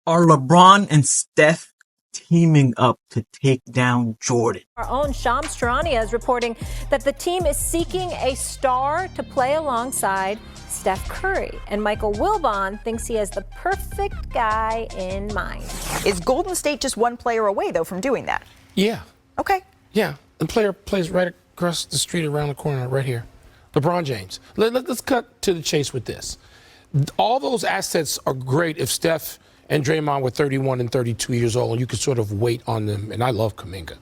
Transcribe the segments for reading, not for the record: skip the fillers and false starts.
Are LeBron and Steph teaming up to take down Jordan? Our own Shams Charania is reporting that the team is seeking a star to play alongside Steph Curry. And Michael Wilbon thinks he has the perfect guy in mind. Is Golden State just one player away, though, from doing that? Yeah. Okay. Yeah. The player plays right across the street around the corner right here. LeBron James. Let's cut to the chase with this. All those assets are great if Steph and Draymond were 31 and 32 years old, and you could sort of wait on them. And I love Kuminga.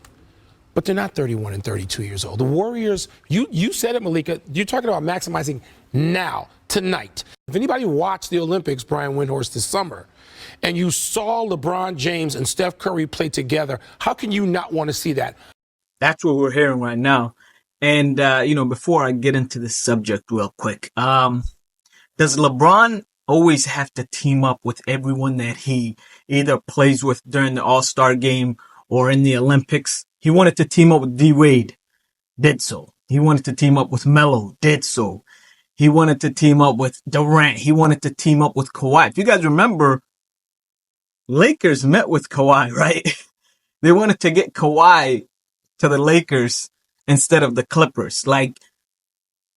But they're not 31 and 32 years old. The Warriors, you said it, Malika, you're talking about maximizing now, tonight. If anybody watched the Olympics, Brian Windhorst, this summer, and you saw LeBron James and Steph Curry play together, how can you not want to see that? That's what we're hearing right now. And, before I get into this subject real quick, does LeBron always have to team up with everyone that he either plays with during the All-Star game or in the Olympics? He wanted to team up with D-Wade, did so. He wanted to team up with Melo, did so. He wanted to team up with Durant. He wanted to team up with Kawhi. If you guys remember, Lakers met with Kawhi, right? They wanted to get Kawhi to the Lakers instead of the Clippers. Like,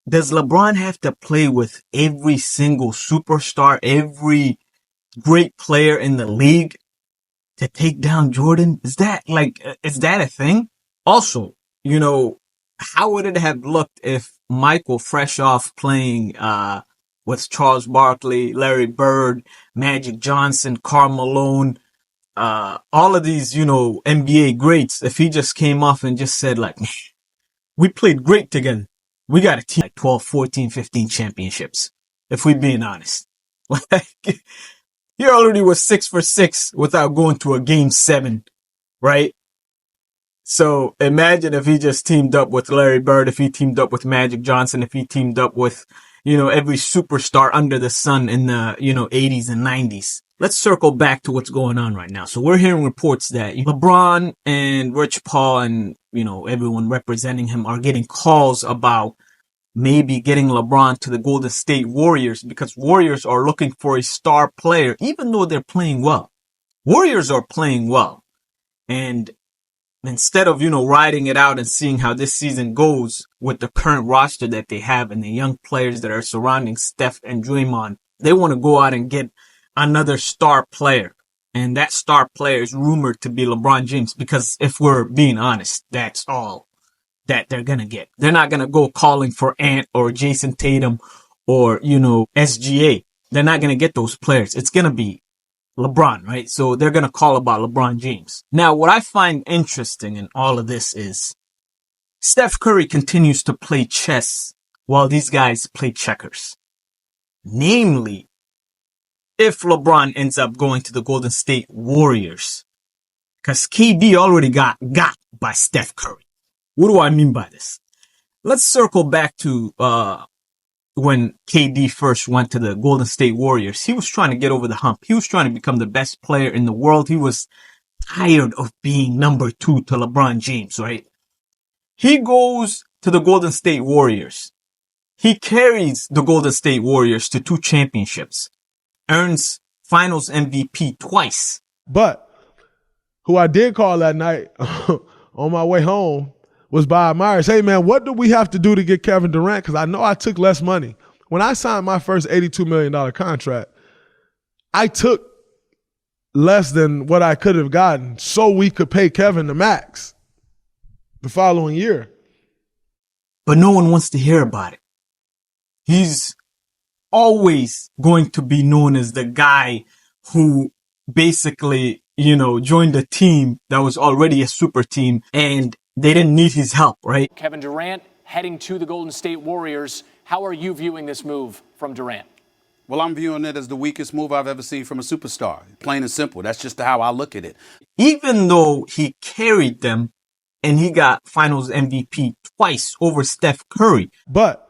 does LeBron have to play with every single superstar, every great player in the league to take down Jordan? Is that a thing? Also, how would it have looked if Michael, fresh off playing with Charles Barkley, Larry Bird, Magic Johnson, Karl Malone, all of these, NBA greats, if he just came off and just said, like, we played great together. We got a team like 12, 14, 15 championships, if we're being honest. He already was 6 for 6 without going to a game 7, right? So imagine if he just teamed up with Larry Bird, if he teamed up with Magic Johnson, if he teamed up with, every superstar under the sun in the, 80s and 90s. Let's circle back to what's going on right now. So we're hearing reports that LeBron and Rich Paul and, everyone representing him are getting calls about maybe getting LeBron to the Golden State Warriors because Warriors are looking for a star player, even though they're playing well. Warriors are playing well. And instead of, riding it out and seeing how this season goes with the current roster that they have and the young players that are surrounding Steph and Draymond, they want to go out and get another star player. And that star player is rumored to be LeBron James because if we're being honest, that's all that they're going to get. They're not going to go calling for Ant or Jason Tatum or, SGA. They're not going to get those players. It's going to be LeBron, right? So they're going to call about LeBron James. Now, what I find interesting in all of this is Steph Curry continues to play chess while these guys play checkers. Namely, if LeBron ends up going to the Golden State Warriors, because KD already got by Steph Curry. What do I mean by this? Let's circle back to when KD first went to the Golden State Warriors. He was trying to get over the hump. He was trying to become the best player in the world. He was tired of being number 2 to LeBron James, right? He goes to the Golden State Warriors. He carries the Golden State Warriors to 2 championships. Earns finals MVP twice. But who I did call that night on my way home was Bob Myers. Hey, man, what do we have to do to get Kevin Durant? Because I know I took less money. When I signed my first $82 million contract, I took less than what I could have gotten so we could pay Kevin the max the following year. But no one wants to hear about it. He's always going to be known as the guy who basically, joined a team that was already a super team and they didn't need his help, right? Kevin Durant heading to the Golden State Warriors. How are you viewing this move from Durant? Well, I'm viewing it as the weakest move I've ever seen from a superstar. Plain and simple. That's just how I look at it. Even though he carried them and he got finals MVP twice over Steph Curry. But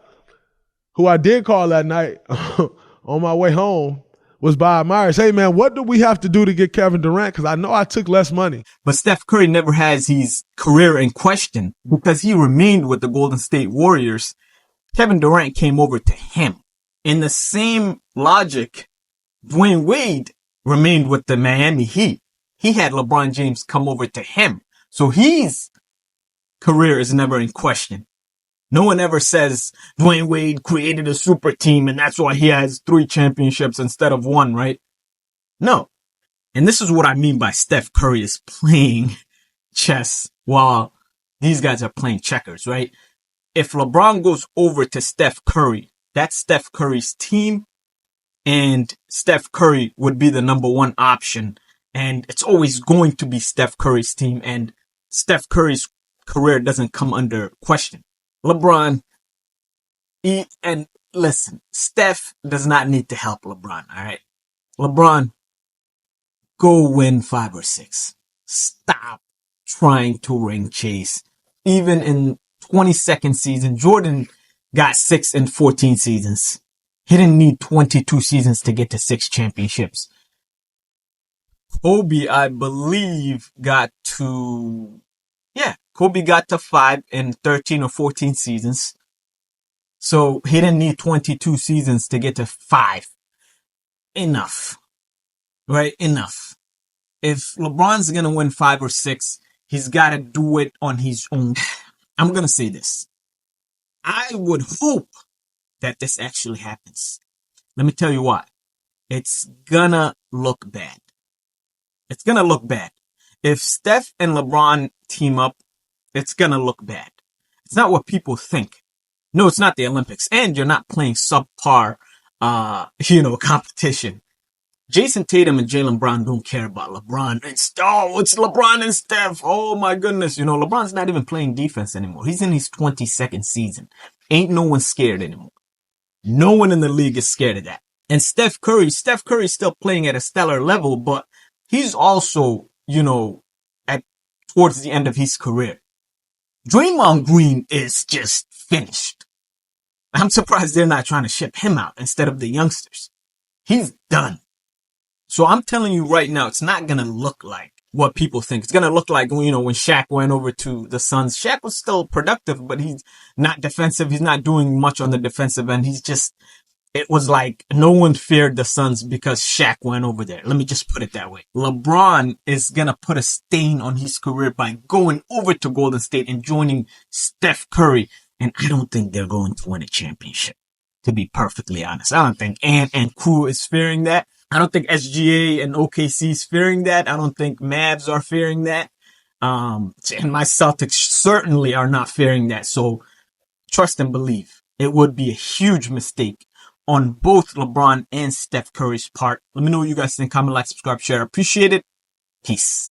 who I did call that night on my way home was Bob Myers. Hey, man, what do we have to do to get Kevin Durant? Because I know I took less money. But Steph Curry never has his career in question because he remained with the Golden State Warriors. Kevin Durant came over to him. In the same logic, Dwyane Wade remained with the Miami Heat, he had LeBron James come over to him. So his career is never in question. No one ever says Dwyane Wade created a super team and that's why he has 3 championships instead of 1, right? No. And this is what I mean by Steph Curry is playing chess while these guys are playing checkers, right? If LeBron goes over to Steph Curry, that's Steph Curry's team, and Steph Curry would be the number 1 option. And it's always going to be Steph Curry's team, and Steph Curry's career doesn't come under question. LeBron, and listen, Steph does not need to help LeBron, all right? LeBron, go win 5 or 6. Stop trying to ring chase. Even in 22nd season, Jordan got 6 in 14 seasons. He didn't need 22 seasons to get to 6 championships. Kobe, I believe, got to 5 in 13 or 14 seasons. So he didn't need 22 seasons to get to 5. Enough. Right? Enough. If LeBron's going to win 5 or 6, he's got to do it on his own. I'm going to say this. I would hope that this actually happens. Let me tell you why. It's going to look bad. It's going to look bad. If Steph and LeBron team up, it's going to look bad. It's not what people think. No, it's not the Olympics. And you're not playing subpar, competition. Jason Tatum and Jaylen Brown don't care about LeBron. It's LeBron and Steph. Oh my goodness. LeBron's not even playing defense anymore. He's in his 22nd season. Ain't no one scared anymore. No one in the league is scared of that. And Steph Curry's still playing at a stellar level, but he's also, towards the end of his career. Draymond Green is just finished. I'm surprised they're not trying to ship him out instead of the youngsters. He's done. So I'm telling you right now, it's not going to look like what people think. It's going to look like, when Shaq went over to the Suns. Shaq was still productive, but he's not defensive. He's not doing much on the defensive end. It was like no one feared the Suns because Shaq went over there. Let me just put it that way. LeBron is going to put a stain on his career by going over to Golden State and joining Steph Curry. And I don't think they're going to win a championship, to be perfectly honest. I don't think Ant and crew is fearing that. I don't think SGA and OKC is fearing that. I don't think Mavs are fearing that. And my Celtics certainly are not fearing that. So trust and believe. It would be a huge mistake on both LeBron and Steph Curry's part. Let me know what you guys think. Comment, like, subscribe, share. Appreciate it. Peace.